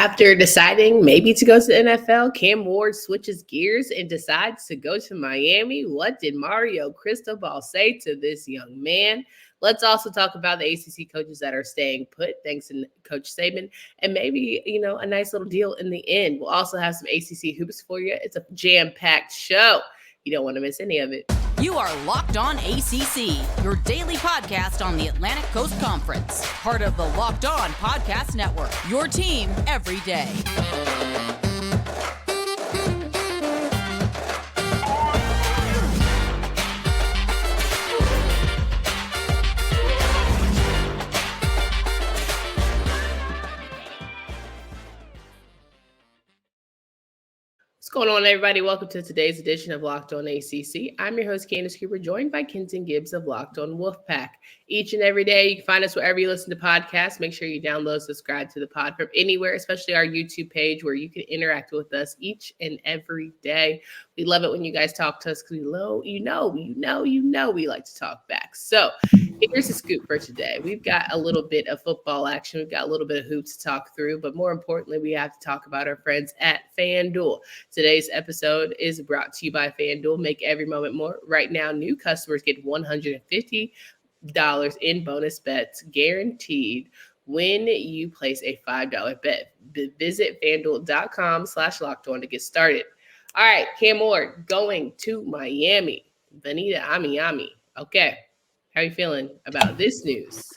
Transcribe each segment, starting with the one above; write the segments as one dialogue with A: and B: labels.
A: After deciding maybe to go to the NFL, Cam Ward switches gears and decides to go to Miami. What did Mario Cristobal say to this young man? Let's also talk about the ACC coaches that are staying put, thanks to Coach Saban, and maybe, a nice little deal in the end. We'll also have some ACC hoops for you. It's a jam-packed show. You don't want to miss any of it.
B: You are Locked On ACC, your daily podcast on the Atlantic Coast Conference. Part of the Locked On Podcast Network, your team every day.
A: What's going on, everybody? Welcome to today's edition of Locked On ACC. I'm your host, Candace Cooper, joined by Kenton Gibbs of Locked On Wolfpack. Each and every day, you can find us wherever you listen to podcasts. Make sure you download, subscribe to the pod from anywhere, especially our YouTube page, where you can interact with us each and every day. We love it when you guys talk to us because we like to talk back. So here's the scoop for today. We've got a little bit of football action. We've got a little bit of hoops to talk through, but more importantly, we have to talk about our friends at FanDuel. Today's episode is brought to you by FanDuel. Make every moment more. Right now, new customers get $150 in bonus bets guaranteed when you place a $5 bet. Visit FanDuel.com/lockedon to get started. All right, Cam Ward going to Miami. Benita Ami. Okay. How are you feeling about this news?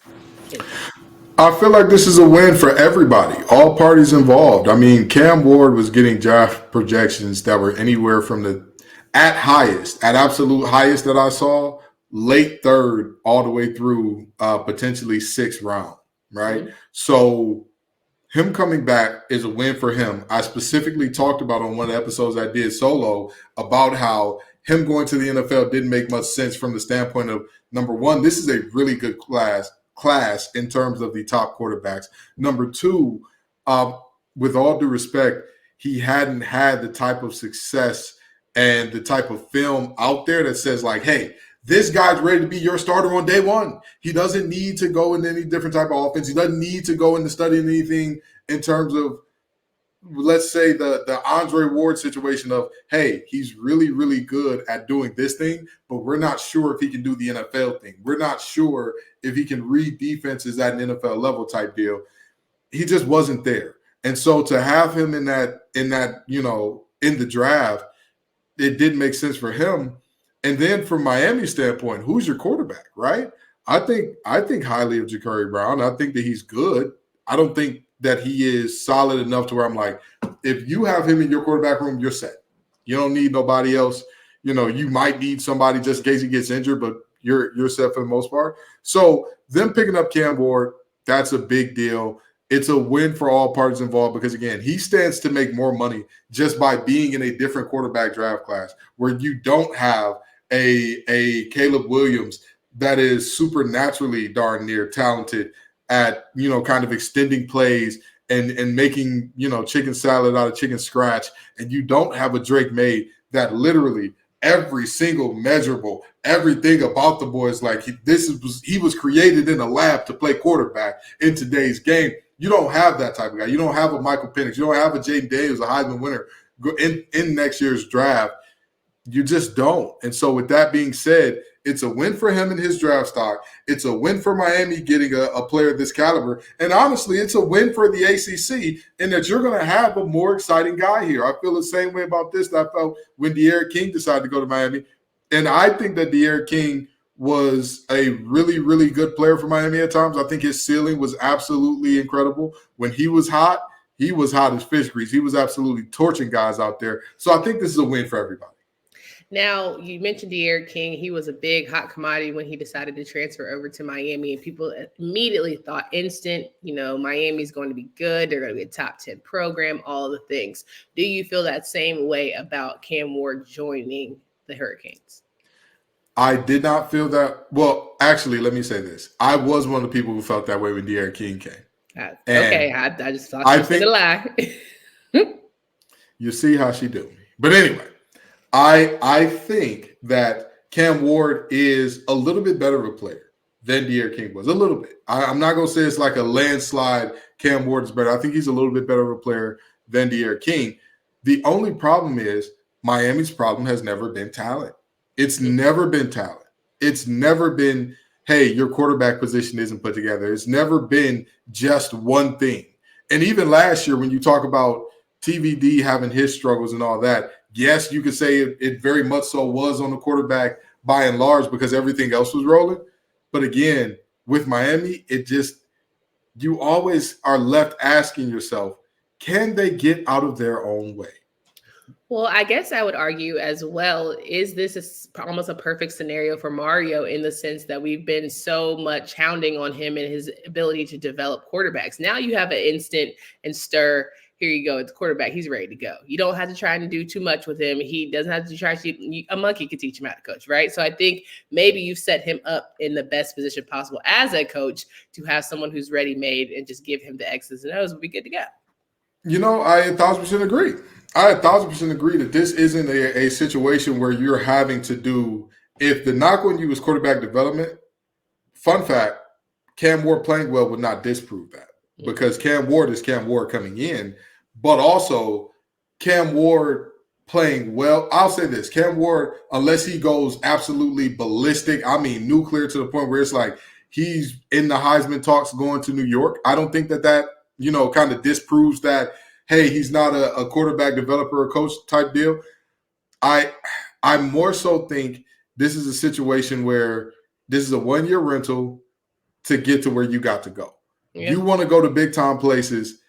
C: I feel like this is a win for everybody, all parties involved. I mean, Cam Ward was getting draft projections that were anywhere from at absolute highest that I saw, late third all the way through potentially sixth round, right? Mm-hmm. So him coming back is a win for him. I specifically talked about on one of the episodes I did solo about how him going to the NFL didn't make much sense from the standpoint of, number one, this is a really good class in terms of the top quarterbacks. Number two, with all due respect, he hadn't had the type of success and the type of film out there that says like, hey, this guy's ready to be your starter on day one. He doesn't need to go in any different type of offense. He doesn't need to go into studying anything in terms of, let's say, the Andre Ward situation of, hey, he's really, really good at doing this thing, but we're not sure if he can do the NFL thing. We're not sure if he can read defenses at an NFL level type deal. He just wasn't there. And so to have him in that, in the draft, it did make sense for him. And then from Miami's standpoint, who's your quarterback, right? I think highly of Ja'Carri Brown. I think that he's good. I don't think that he is solid enough to where I'm like, if you have him in your quarterback room, you're set. You don't need nobody else. You might need somebody just in case he gets injured, but you're set for the most part. So them picking up Cam Ward, that's a big deal. It's a win for all parties involved because, again, he stands to make more money just by being in a different quarterback draft class where you don't have a Caleb Williams that is supernaturally darn near talented at, kind of extending plays and making, chicken salad out of chicken scratch. And you don't have a Drake May that literally every single measurable, everything about the boy is like, he was created in a lab to play quarterback in today's game. You don't have that type of guy. You don't have a Michael Penix. You don't have a Jaden Daniels, a Heisman winner in next year's draft. You just don't. And so with that being said, it's a win for him in his draft stock. It's a win for Miami getting a player of this caliber. And honestly, it's a win for the ACC in that you're going to have a more exciting guy here. I feel the same way about this that I felt when De'Aaron King decided to go to Miami. And I think that De'Aaron King was a really, really good player for Miami at times. I think his ceiling was absolutely incredible. When he was hot as fish grease. He was absolutely torching guys out there. So I think this is a win for everybody.
A: Now, you mentioned De'Aaron King. He was a big hot commodity when he decided to transfer over to Miami, and people immediately thought Miami's going to be good. They're going to be a top 10 program, all the things. Do you feel that same way about Cam Ward joining the Hurricanes?
C: I did not feel that. Well, actually, let me say this. I was one of the people who felt that way when De'Aaron King came.
A: I just thought you said a lie.
C: You see how she do me. But anyway. I think that Cam Ward is a little bit better of a player than De'Aaron King was. A little bit. I'm not going to say it's like a landslide Cam Ward is better. I think he's a little bit better of a player than De'Aaron King. The only problem is Miami's problem has never been talent. It's never been talent. It's never been, hey, your quarterback position isn't put together. It's never been just one thing. And even last year, when you talk about TVD having his struggles and all that, yes, you could say it very much so was on the quarterback by and large because everything else was rolling. But again, with Miami, you always are left asking yourself, can they get out of their own way?
A: Well, I guess I would argue as well, is this almost a perfect scenario for Mario in the sense that we've been so much hounding on him and his ability to develop quarterbacks. Now you have an instant and stir. Here you go. It's quarterback. He's ready to go. You don't have to try and do too much with him. He doesn't have to try to, a monkey could teach him how to coach, right? So I think maybe you've set him up in the best position possible as a coach to have someone who's ready made and just give him the X's and O's would be good to go.
C: You know, I 1,000% agree. I 1,000% agree that this isn't a situation where you're having to do, if the knock on you is quarterback development, fun fact, Cam Ward playing well would not disprove that because Cam Ward is Cam Ward coming in, but also Cam Ward playing well. I'll say this, Cam Ward, unless he goes absolutely ballistic, I mean nuclear to the point where it's like he's in the Heisman talks going to New York, I don't think that kind of disproves that, hey, he's not a quarterback developer or coach type deal. I more so think this is a situation where this is a one-year rental to get to where you got to go. Yeah. You want to go to big-time places,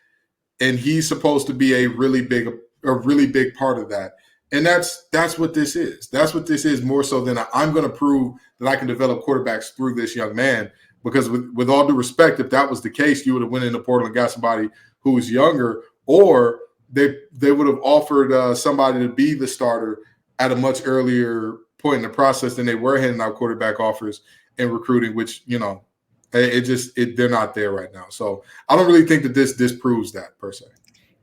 C: and he's supposed to be a really big part of that. And that's what this is. That's what this is more so than I'm going to prove that I can develop quarterbacks through this young man. Because with all due respect, if that was the case, you would have went in the portal and got somebody who was younger, or they would have offered somebody to be the starter at a much earlier point in the process than they were handing out quarterback offers and recruiting, which, they're not there right now. So I don't really think that this disproves that per se.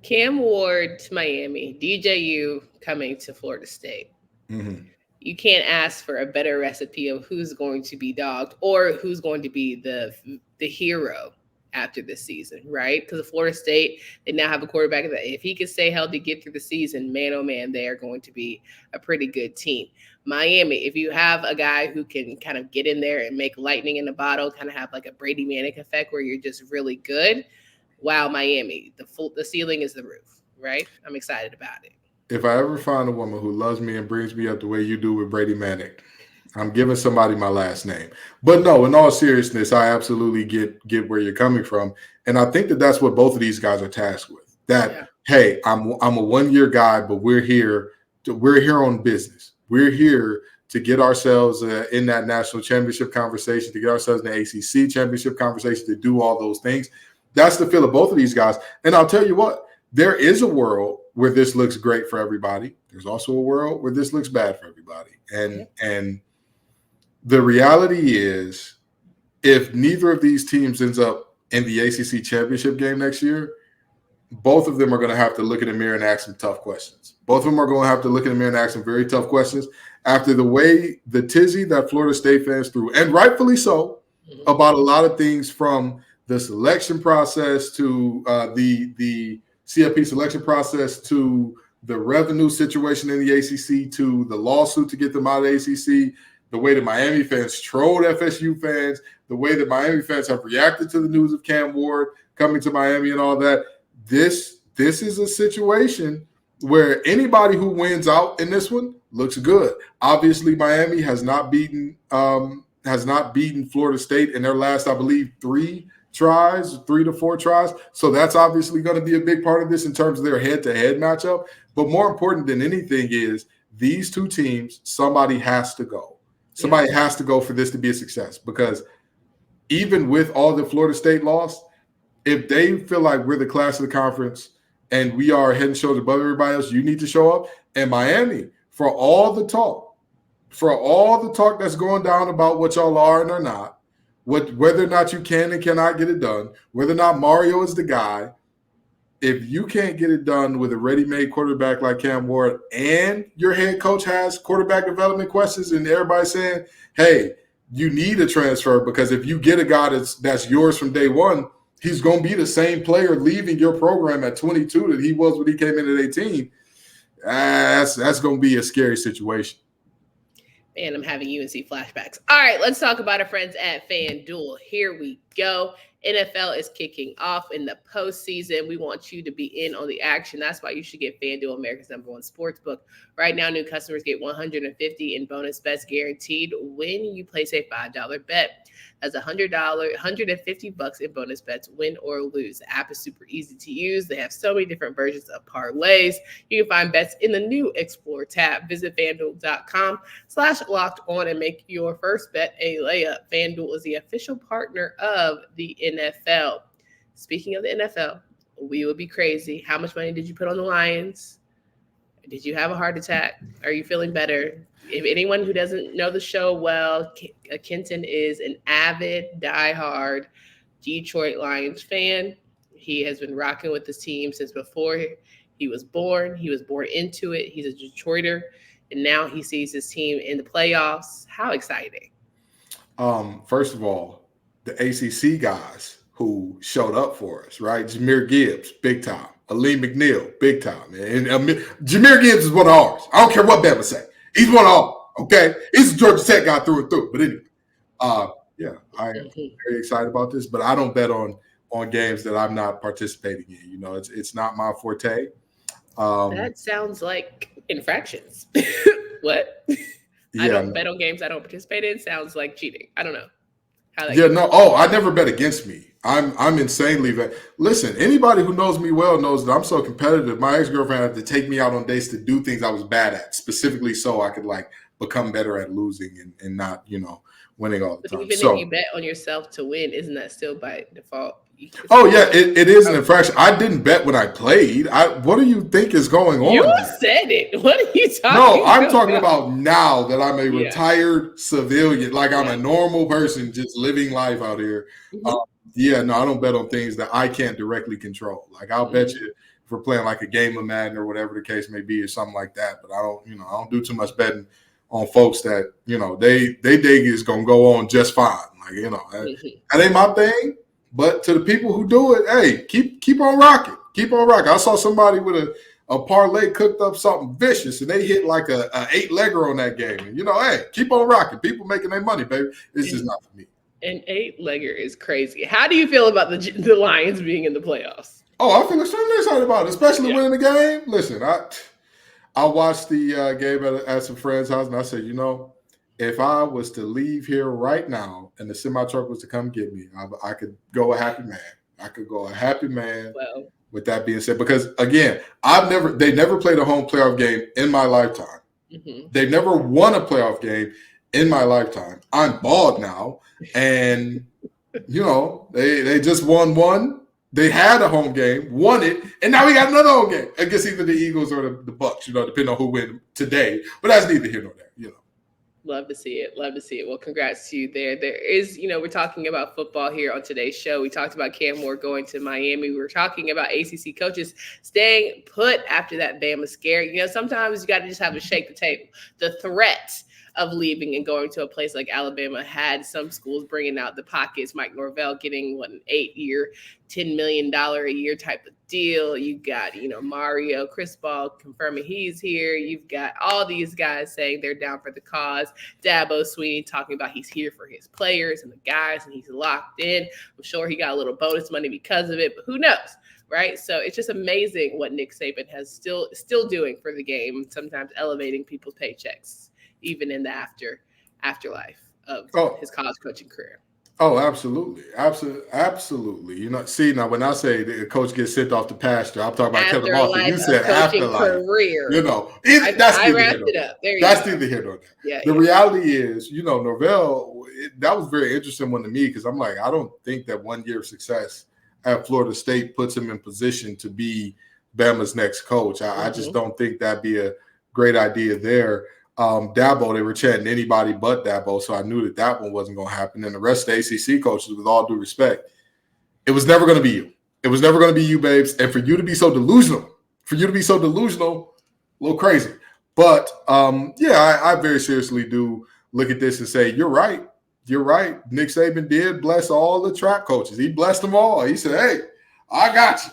A: Cam Ward to Miami, DJU coming to Florida State. Mm-hmm. You can't ask for a better recipe of who's going to be dogged or who's going to be the hero after this season, right? Because Florida State, they now have a quarterback that if he can stay healthy, get through the season, man, oh man, they are going to be a pretty good team. Miami, if you have a guy who can kind of get in there and make lightning in a bottle, kind of have like a Brady Manic effect where you're just really good, wow, Miami, the ceiling is the roof, right? I'm excited about it.
C: If I ever find a woman who loves me and brings me up the way you do with Brady Manic, I'm giving somebody my last name. But no, in all seriousness, I absolutely get where you're coming from. And I think that that's what both of these guys are tasked with. That, hey, I'm a one-year guy, but we're here on business. We're here to get ourselves in that national championship conversation, to get ourselves in the ACC championship conversation, to do all those things. That's the feel of both of these guys. And I'll tell you what, there is a world where this looks great for everybody. There's also a world where this looks bad for everybody. And the reality is, if neither of these teams ends up in the ACC championship game next year, both of them are going to have to look in the mirror and ask some tough questions. Both of them are going to have to look in the mirror and ask some very tough questions after the way the tizzy that Florida State fans threw, and rightfully so, about a lot of things from the selection process to the CFP selection process to the revenue situation in the ACC to the lawsuit to get them out of the ACC, the way that Miami fans trolled FSU fans, the way that Miami fans have reacted to the news of Cam Ward coming to Miami and all that. This is a situation where anybody who wins out in this one looks good. Obviously, Miami has not beaten Florida State in their last, I believe, 3 to 4 tries. So that's obviously going to be a big part of this in terms of their head-to-head matchup. But more important than anything is these two teams, somebody has to go. Somebody has to go for this to be a success, because even with all the Florida State loss, if they feel like we're the class of the conference and we are head and shoulders above everybody else, you need to show up. And Miami, for all the talk that's going down about what y'all are and are not, whether or not you can and cannot get it done, whether or not Mario is the guy, if you can't get it done with a ready-made quarterback like Cam Ward and your head coach has quarterback development questions and everybody's saying, hey, you need a transfer, because if you get a guy that's yours from day one, he's going to be the same player leaving your program at 22 that he was when he came in at 18. That's going to be a scary situation.
A: Man, I'm having UNC flashbacks. All right, let's talk about our friends at FanDuel. Here we go. NFL is kicking off in the postseason. We want you to be in on the action. That's why you should get FanDuel, America's #1 sportsbook. Right now, new customers get $150 in bonus bets guaranteed when you place a $5 bet. That's $150 in bonus bets, win or lose. The app is super easy to use. They have so many different versions of parlays. You can find bets in the new Explore tab. Visit FanDuel.com/locked-on and make your first bet a layup. FanDuel is the official partner of the NFL. Speaking of the NFL, we would be crazy. How much money did you put on the Lions? Did you have a heart attack? Are you feeling better? If anyone who doesn't know the show well, Kenton is an avid, diehard Detroit Lions fan. He has been rocking with this team since before he was born. He was born into it. He's a Detroiter, and now he sees his team in the playoffs. How exciting!
C: First of all, the ACC guys who showed up for us, right? Jahmyr Gibbs, big time. Aleem McNeil, big time. And Jahmyr Gibbs is one of ours. I don't care what Bama say. He's one of ours, okay? He's a Georgia Tech guy through and through. But anyway, yeah, I am very excited about this. But I don't bet on games that I'm not participating in. You know, it's not my forte.
A: That sounds like infractions. What? Yeah, I don't bet on games I don't participate in. Sounds like cheating. I don't know.
C: I never bet against me. I'm insanely listen, anybody who knows me well knows that I'm so competitive. My ex-girlfriend had to take me out on dates to do things I was bad at, specifically so I could become better at losing and not, winning all the time.
A: Even if you bet on yourself to win, isn't that still by default?
C: Oh yeah, it is an infraction. I didn't bet when I played. What do you think is going on?
A: You said it. What are you talking about?
C: No, I'm talking about now that I'm a retired civilian, like I'm a normal person just living life out here. I don't bet on things that I can't directly control. Like I'll bet you if we're playing like a game of Madden or whatever the case may be or something like that. But I don't do too much betting on folks that, they dig is gonna go on just fine. That ain't my thing. But to the people who do it, hey, keep on rocking. Keep on rocking. I saw somebody with a parlay cooked up something vicious, and they hit like a 8-legger on that game. And, hey, keep on rocking. People making their money, baby. It's just not for me.
A: An 8-legger is crazy. How do you feel about the Lions being in the playoffs?
C: Oh, I feel extremely excited about it, especially winning the game. Listen, I watched the game at some friend's house, and I said, if I was to leave here right now and the semi-truck was to come get me, I could go a happy man. I could go a happy man.
A: Well,
C: with that being said, because again, they never played a home playoff game in my lifetime. They've never won a playoff game in my lifetime. I'm bald now, and they just won one. They had a home game, won it, and now we got another home game against either the Eagles or the Bucks. Depending on who wins today. But that's neither here nor there.
A: Love to see it. Love to see it. Well, congrats to you there. There is, we're talking about football here on today's show. We talked about Cam Moore going to Miami. We were talking about ACC coaches staying put after that Bama scare. Sometimes you got to just have to shake the table. The threat of leaving and going to a place like Alabama had some schools bringing out the pockets. Mike Norvell getting an 8-year, $10 million a year type of deal. You got, Mario Cristobal confirming he's here. You've got all these guys saying they're down for the cause. Dabo Swinney talking about he's here for his players and the guys, and he's locked in. I'm sure he got a little bonus money because of it, but who knows? Right. So it's just amazing what Nick Saban has still doing for the game, sometimes elevating people's paychecks, even in the afterlife of his college coaching career.
C: Oh, absolutely. Absolutely. Now when I say the coach gets sent off the pasture, I'm talking about Kevin Lawson. You said afterlife.
A: Career.
C: I
A: wrapped it up.
C: That's neither here nor there.
A: Yeah,
C: the reality is, Norvell, that was a very interesting one to me because I'm like, I don't think that 1 year of success at Florida State puts him in position to be Bama's next coach. I just don't think that'd be a great idea there. Dabo, they were chanting anybody but Dabo, so I knew that one wasn't going to happen. And the rest of the ACC coaches, with all due respect, it was never going to be you. It was never going to be you, babes. And for you to be so delusional, a little crazy. But, I very seriously do look at this and say, you're right. you're right. Nick Saban did bless all the trap coaches. He blessed them all. He said, hey, I got you.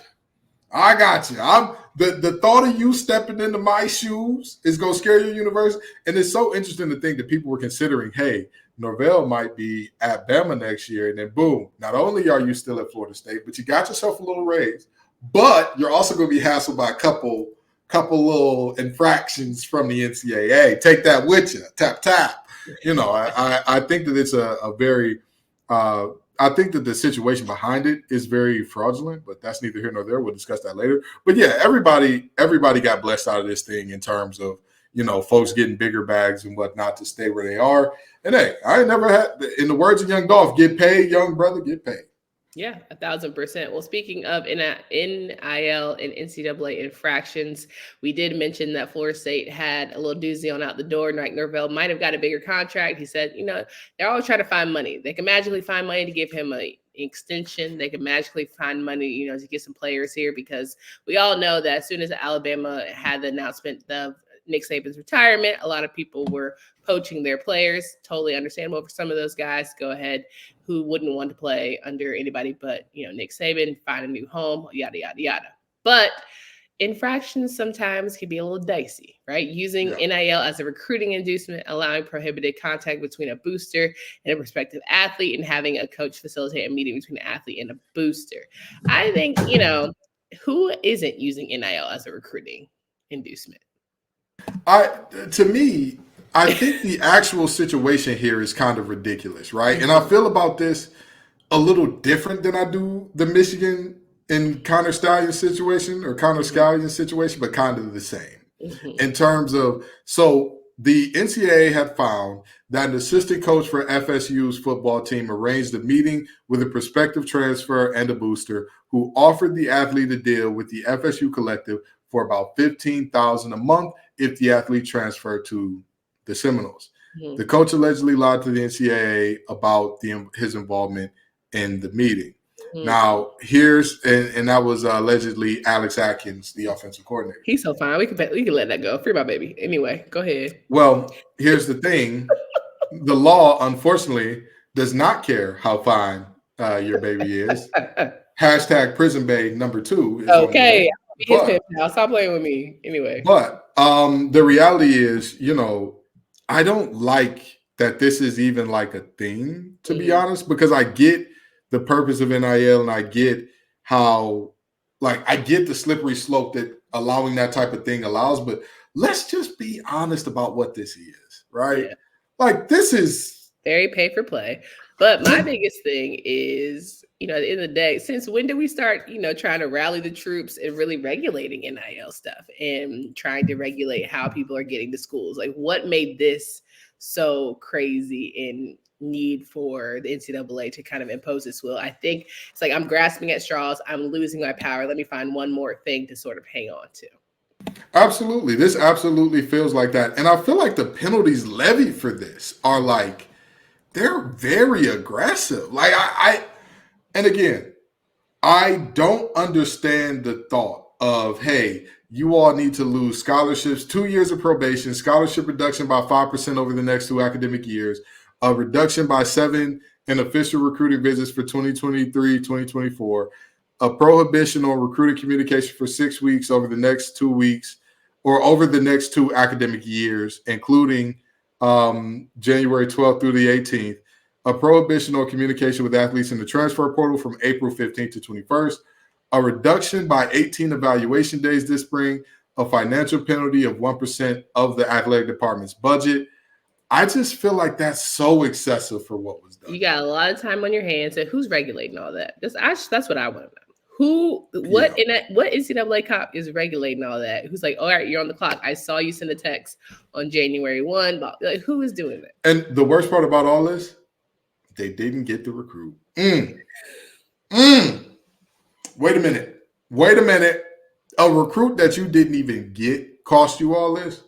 C: I'm the thought of you stepping into my shoes is going to scare your university. And it's so interesting to think that people were considering, hey, Norvell might be at Bama next year. And then boom, not only are you still at Florida State, but you got yourself a little raise, but you're also going to be hassled by a couple little infractions from the NCAA. Take that with you. Tap, tap. I think that it's a very I think that the situation behind it is very fraudulent, but that's neither here nor there. We'll discuss that later. But yeah, everybody got blessed out of this thing in terms of, folks getting bigger bags and whatnot to stay where they are. And hey, I ain't never had, in the words of Young Dolph, get paid, young brother, get paid.
A: Yeah, 1,000%. Well, speaking of NIL and NCAA infractions, we did mention that Florida State had a little doozy on out the door. Like Norvell might have got a bigger contract. He said, they're always trying to find money. They can magically find money to give him an extension. They can magically find money, to get some players here, because we all know that as soon as Alabama had the announcement of Nick Saban's retirement, a lot of people were poaching their players. Totally understandable for some of those guys. Go ahead, who wouldn't want to play under anybody but, Nick Saban, find a new home, yada, yada, yada. But infractions sometimes can be a little dicey, right? Using NIL as a recruiting inducement, allowing prohibited contact between a booster and a prospective athlete, and having a coach facilitate a meeting between an athlete and a booster. I think, who isn't using NIL as a recruiting inducement?
C: To me, I think the actual situation here is kind of ridiculous, right? And I feel about this a little different than I do the Michigan and Connor Stallion situation, but kind of the same in terms of, so the NCAA had found that an assistant coach for FSU's football team arranged a meeting with a prospective transfer and a booster who offered the athlete a deal with the FSU collective for about $15,000 a month if the athlete transferred to the Seminoles. Mm-hmm. The coach allegedly lied to the NCAA about his involvement in the meeting. Mm-hmm. Now, and that was allegedly Alex Atkins, the offensive coordinator.
A: He's so fine. We can let that go. Free my baby. Anyway, go ahead.
C: Well, here's the thing. The law, unfortunately, does not care how fine your baby is. Hashtag prison babe number 2. Is
A: okay. Now stop playing with me. Anyway.
C: But the reality is, I don't like that this is even like a thing, to be honest, because I get the purpose of NIL and I get how, I get the slippery slope that allowing that type of thing allows, but let's just be honest about what this is, right? Yeah. This is
A: very pay for play. But my biggest thing is, at the end of the day, since when did we start, trying to rally the troops and really regulating NIL stuff and trying to regulate how people are getting to schools? What made this so crazy in need for the NCAA to kind of impose this will? I think it's I'm grasping at straws. I'm losing my power. Let me find one more thing to sort of hang on to.
C: Absolutely. This absolutely feels like that. And I feel like the penalties levied for this are they're very aggressive. And again, I don't understand the thought of, hey, you all need to lose scholarships, 2 years of probation, scholarship reduction by 5% over the next 2 academic years, a reduction by 7 in official recruiting visits for 2023, 2024, a prohibition on recruiting communication for 6 weeks over the next 2 weeks, or over the next 2 academic years, including January 12th through the 18th, a prohibition on communication with athletes in the transfer portal from April 15th to 21st, a reduction by 18 evaluation days this spring, a financial penalty of 1% of the athletic department's budget. I just feel like that's so excessive for what was done.
A: You got a lot of time on your hands, and who's regulating all that? That's what I want to know. What NCAA cop is regulating all that? Who's all right, you're on the clock. I saw you send a text on January 1. Who is doing that?
C: And the worst part about all this, they didn't get the recruit. Wait a minute. A recruit that you didn't even get cost you all this?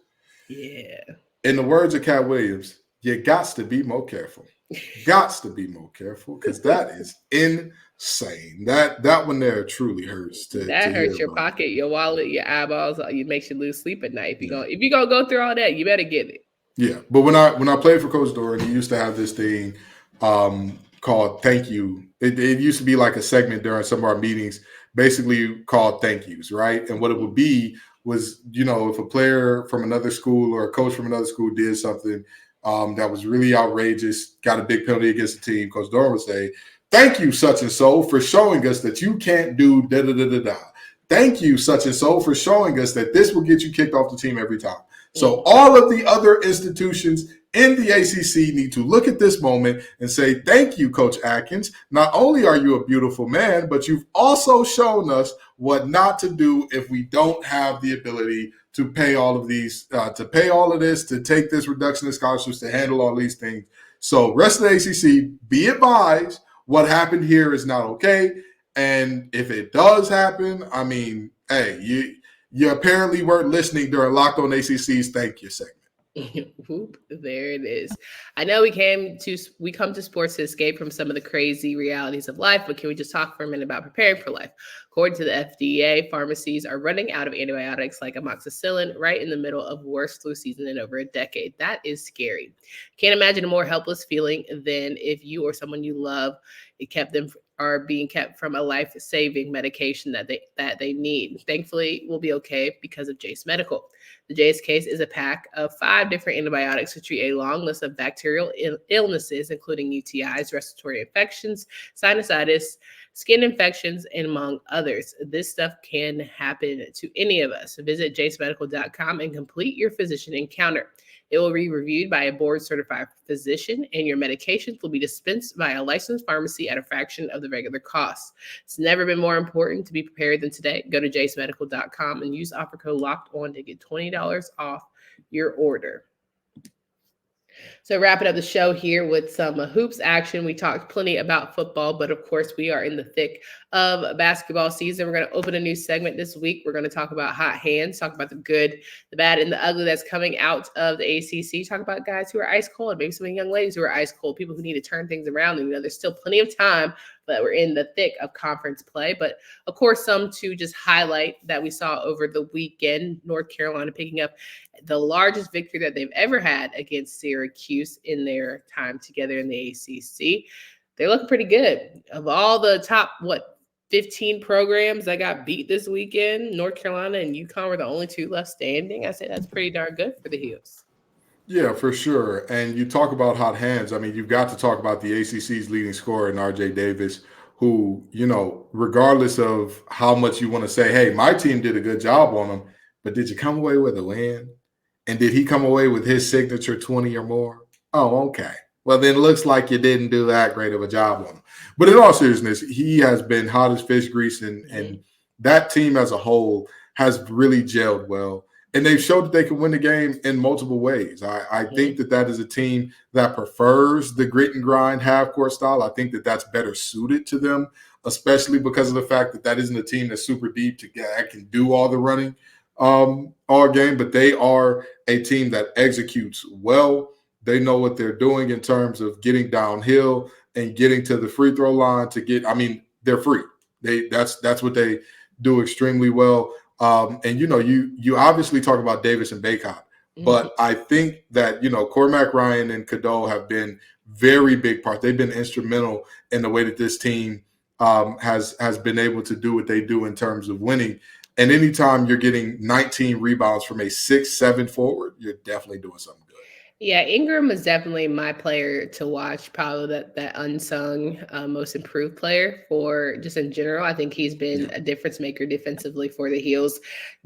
A: Yeah.
C: In the words of Cat Williams, you gots to be more careful. Because that is insane. That one there truly hurts.
A: That hurts your pocket, your wallet, your eyeballs. It makes you lose sleep at night. If you're gonna go through all that, you better get it.
C: Yeah, but when I played for Coach Doran, he used to have this thing called Thank You. It used to be like a segment during some of our meetings, basically called Thank Yous, right? And what it would be was, if a player from another school or a coach from another school did something that was really outrageous, got a big penalty against the team, Coach Doran would say, "Thank you, such and so, for showing us that you can't do da-da-da-da-da. Thank you, such and so, for showing us that this will get you kicked off the team every time." So all of the other institutions in the ACC need to look at this moment and say, "Thank you, Coach Atkins. Not only are you a beautiful man, but you've also shown us what not to do if we don't have the ability to pay all of these, to pay all of this, to take this reduction in scholarships, to handle all these things." So rest of the ACC, be advised, what happened here is not okay. And if it does happen, I mean, hey, you apparently weren't listening during Locked On ACC's Thank You segment.
A: Whoop, there it is. I know we come to sports to escape from some of the crazy realities of life, but can we just talk for a minute about preparing for life? According to the FDA, pharmacies are running out of antibiotics like amoxicillin right in the middle of worst flu season in over a decade. That is scary. Can't imagine a more helpless feeling than if you or someone you love are being kept from a life-saving medication that they need. Thankfully, we'll be okay because of Jase Medical. The Jase case is a pack of 5 different antibiotics to treat a long list of bacterial illnesses, including UTIs, respiratory infections, sinusitis, skin infections, and among others. This stuff can happen to any of us. Visit jasemedical.com and complete your physician encounter. It will be reviewed by a board-certified physician, and your medications will be dispensed by a licensed pharmacy at a fraction of the regular cost. It's never been more important to be prepared than today. Go to jasemedical.com and use offer code LOCKEDON to get $20 off your order. So wrapping up the show here with some hoops action. We talked plenty about football, but of course we are in the thick of basketball season. We're going to open a new segment this week. We're going to talk about hot hands, talk about the good, the bad, and the ugly that's coming out of the ACC. Talk about guys who are ice cold, maybe some young ladies who are ice cold, people who need to turn things around. And, there's still plenty of time, but we're in the thick of conference play. But of course, some to just highlight that we saw over the weekend, North Carolina picking up the largest victory that they've ever had against Syracuse in their time together in the ACC. They're looking pretty good. Of all the top, 15 programs that got beat this weekend, North Carolina and UConn were the only 2 left standing. I say that's pretty darn good for the Heels.
C: Yeah, for sure. And you talk about hot hands. I mean, you've got to talk about the ACC's leading scorer in RJ Davis, who, regardless of how much you want to say, hey, my team did a good job on him, but did you come away with a win? And did he come away with his signature 20 or more? Oh, okay. Well, then it looks like you didn't do that great of a job on him. But in all seriousness, he has been hot as fish grease, and that team as a whole has really gelled well. And they've showed that they can win the game in multiple ways. I think that is a team that prefers the grit and grind half-court style. I think that that's better suited to them, especially because of the fact that isn't a team that's super deep that can do all the running all game. But they are a team that executes well. They know what they're doing in terms of getting downhill and getting to the free throw line they're free. That's what they do extremely well. And you obviously talk about Davis and Bacot, but I think that, Cormac Ryan and Cadeau have been very big part. They've been instrumental in the way that this team has been able to do what they do in terms of winning. And anytime you're getting 19 rebounds from a 6'7" forward, you're definitely doing something good.
A: Yeah, Ingram is definitely my player to watch, probably that unsung most improved player for just in general. I think he's been a difference maker defensively for the Heels.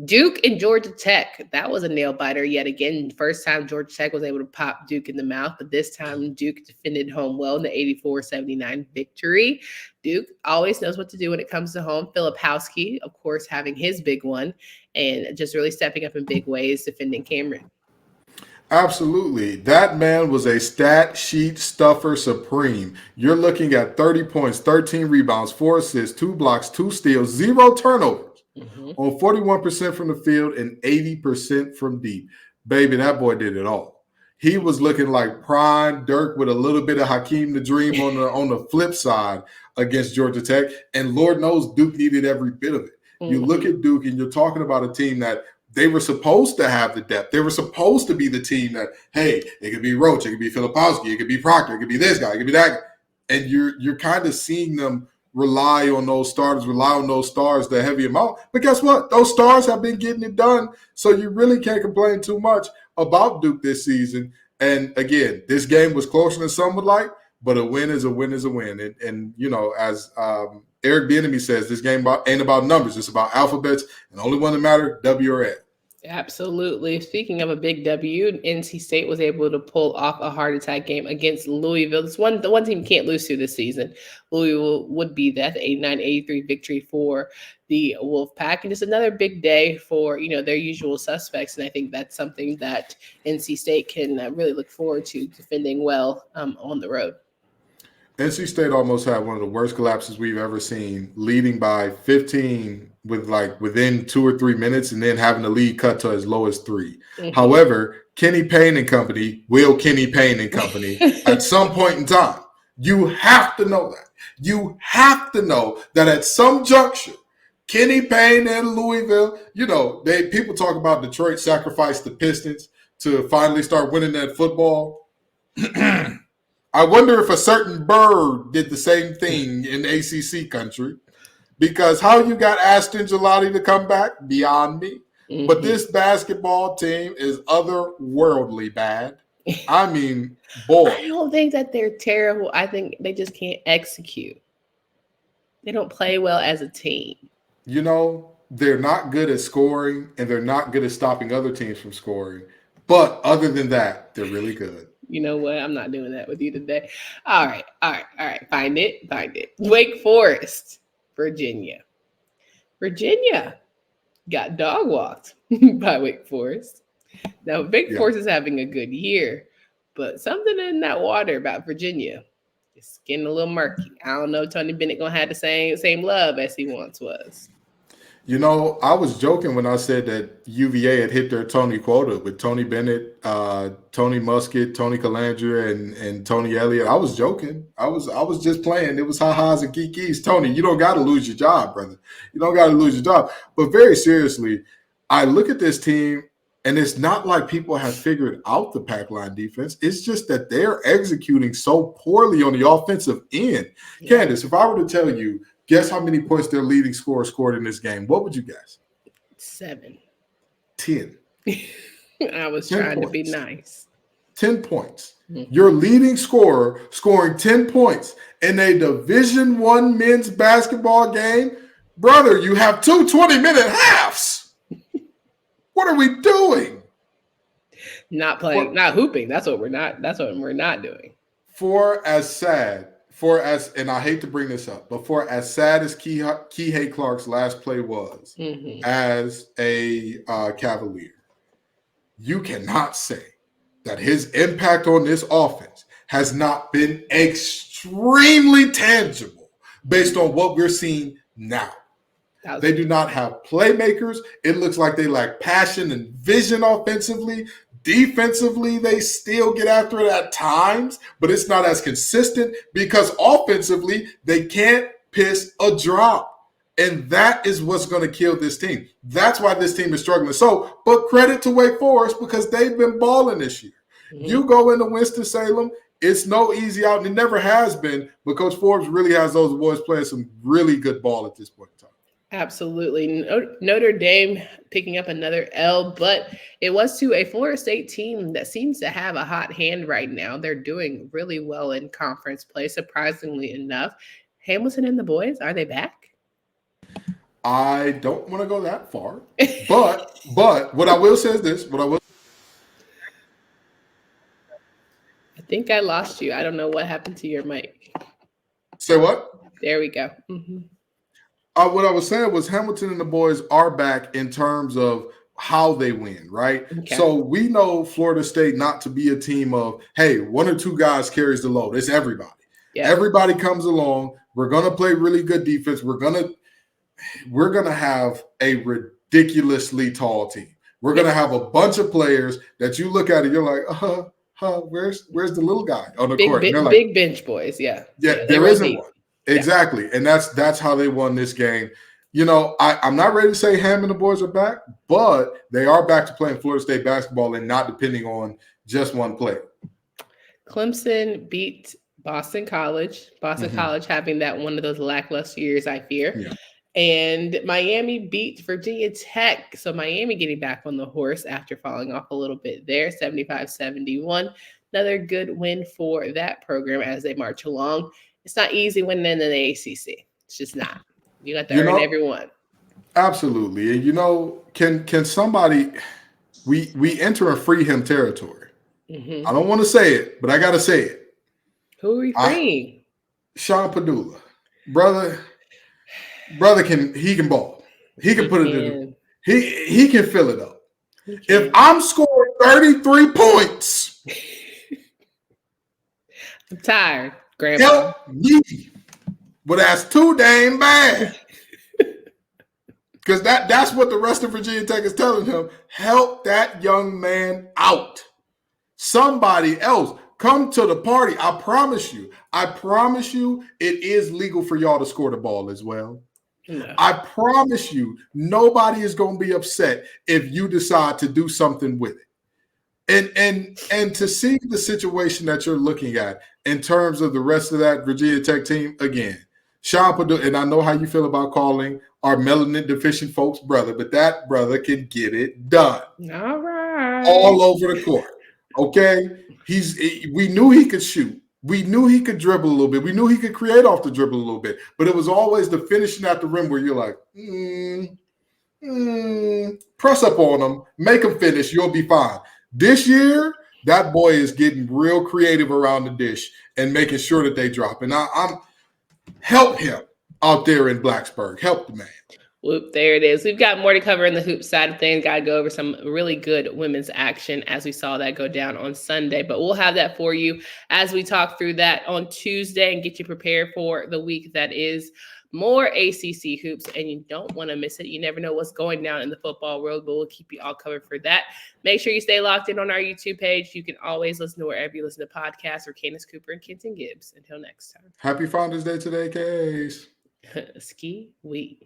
A: Duke and Georgia Tech, that was a nail biter yet again. First time Georgia Tech was able to pop Duke in the mouth, but this time Duke defended home well in the 84-79 victory. Duke always knows what to do when it comes to home. Filipowski, of course, having his big one and just really stepping up in big ways, defending Cameron.
C: Absolutely. That man was a stat sheet stuffer supreme. You're looking at 30 points, 13 rebounds, 4 assists, 2 blocks, 2 steals, 0 turnovers on 41% from the field and 80% from deep. Baby, that boy did it all. He was looking like prime Dirk with a little bit of Hakeem the Dream on the flip side against Georgia Tech. And Lord knows Duke needed every bit of it. You look at Duke and you're talking about a team that they were supposed to have the depth. They were supposed to be the team that, hey, it could be Roach, it could be Filipowski, it could be Proctor, it could be this guy, it could be that guy. And you're kind of seeing them rely on those starters, rely on those stars the heavy amount. But guess what? Those stars have been getting it done. So you really can't complain too much about Duke this season. And again, this game was closer than some would like, but a win is a win is a win. And you know, as Eric Bieniemy says, this game ain't about numbers. It's about alphabets. And the only one that matter, W or A.
A: Absolutely. Speaking of a big W, NC State was able to pull off a heart attack game against Louisville. It's the one team you can't lose to this season. Louisville would be that 89-83 victory for the Wolfpack. And it's another big day for, you know, their usual suspects. And I think that's something that NC State can really look forward to defending well on the road.
C: NC State almost had one of the worst collapses we've ever seen, leading by 15 with within 2 or 3 minutes and then having the lead cut to as low as 3. Mm-hmm. However, Kenny Payne and company, at some point in time, you have to know that. You have to know that at some juncture, Kenny Payne and Louisville, you know, people talk about Detroit sacrificed the Pistons to finally start winning that football. I wonder if a certain bird did the same thing in ACC country, because how you got Aston Gelati to come back, beyond me. Mm-hmm. But this basketball team is otherworldly bad. I mean, boy.
A: I don't think that they're terrible. I think they just can't execute. They don't play well as a team.
C: You know, they're not good at scoring, and they're not good at stopping other teams from scoring. But other than that, they're really good.
A: You know what? I'm not doing that with you today. All right. Find it. Wake Forest, Virginia. Virginia got dog walked by Wake Forest. Now, Wake Forest is having a good year, but something in that water about Virginia is getting a little murky. I don't know if Tony Bennett going to have the same love as he once was.
C: You know, I was joking when I said that UVA had hit their Tony quota with Tony Bennett, Tony Muskett, Tony Calandra, and Tony Elliott. I was joking. I was just playing. It was ha-has and kikis. Tony, you don't got to lose your job, brother. You don't got to lose your job. But very seriously, I look at this team, and it's not like people have figured out the pack line defense. It's just that they're executing so poorly on the offensive end. Yeah. Candace, if I were to tell you, guess how many points their leading scorer scored in this game, what would you guess?
A: 7.
C: 10.
A: I was trying to be nice.
C: 10 points. Mm-hmm. Your leading scorer scoring 10 points in a Division I men's basketball game? Brother, you have 2 20-minute halves. What are we doing?
A: Not playing, not hooping. That's what we're not doing.
C: And I hate to bring this up, but for as sad as Kihei Clark's last play was as a Cavalier, you cannot say that his impact on this offense has not been extremely tangible based on what we're seeing now. They do not have playmakers. It looks like they lack passion and vision offensively. Defensively, they still get after it at times, but it's not as consistent because offensively, they can't piss a drop. And that is what's going to kill this team. That's why this team is struggling. So, but credit to Wake Forest because they've been balling this year. Mm-hmm. You go into Winston-Salem, it's no easy out, and it never has been, but Coach Forbes really has those boys playing some really good ball at this point in time.
A: Absolutely. Notre Dame picking up another L, but it was to a Florida State team that seems to have a hot hand right now. They're doing really well in conference play, surprisingly enough. Hamilton and the boys, are they back?
C: I don't want to go that far, but what I will say is this. I
A: think I lost you. I don't know what happened to your mic.
C: Say what?
A: There we go. Mm-hmm.
C: What I was saying was Hamilton and the boys are back in terms of how they win, right? Okay. So we know Florida State not to be a team of, hey, 1 or 2 guys carries the load. It's everybody. Yeah. Everybody comes along. We're going to play really good defense. We're going to have a ridiculously tall team. We're going to have a bunch of players that you look at and you're like, where's the little guy on the court?
A: Big bench boys, yeah.
C: Yeah, there isn't one. Exactly. And that's how they won this game. I'm not ready to say Ham and the boys are back, but they are back to playing Florida State basketball and not depending on just one player.
A: Clemson beat Boston College. Boston College having that one of those lackluster years, I fear.
C: Yeah.
A: And Miami beat Virginia Tech. So Miami getting back on the horse after falling off a little bit there, 75-71. Another good win for that program as they march along. It's not easy winning in the ACC. It's just not. You got to earn every one.
C: Absolutely. And can somebody we enter a free him territory. I don't want to say it, but I gotta say it.
A: Who are we freeing?
C: Sean Padula. Brother can ball. He can put it in. He can fill it up. If I'm scoring 33 points,
A: I'm tired, Grandpa.
C: Help me. But that's too dang bad. Because that's what the rest of Virginia Tech is telling him. Help that young man out. Somebody else. Come to the party. I promise you, it is legal for y'all to score the ball as well. No. I promise you, nobody is going to be upset if you decide to do something with it. And to see the situation that you're looking at in terms of the rest of that Virginia Tech team, again, Sean Purdue, and I know how you feel about calling our melanin deficient folks brother, but that brother can get it done.
A: All right.
C: All over the court. Okay? We knew he could shoot. We knew he could dribble a little bit. We knew he could create off the dribble a little bit. But it was always the finishing at the rim where you're like, press up on him, make him finish, you'll be fine. This year, that boy is getting real creative around the dish and making sure that they drop. And I'm help him out there in Blacksburg. Help the man.
A: Whoop, there it is. We've got more to cover in the hoop side of things. Got to go over some really good women's action as we saw that go down on Sunday. But we'll have that for you as we talk through that on Tuesday and get you prepared for the week that is more ACC hoops. And you don't want to miss it. You never know what's going down in the football world, but we'll keep you all covered for that. Make sure you stay locked in on our YouTube page. You can always listen to wherever you listen to podcasts or Candace Cooper and Kenton Gibbs. Until next time.
C: Happy Founders Day today, Case.
A: Ski week.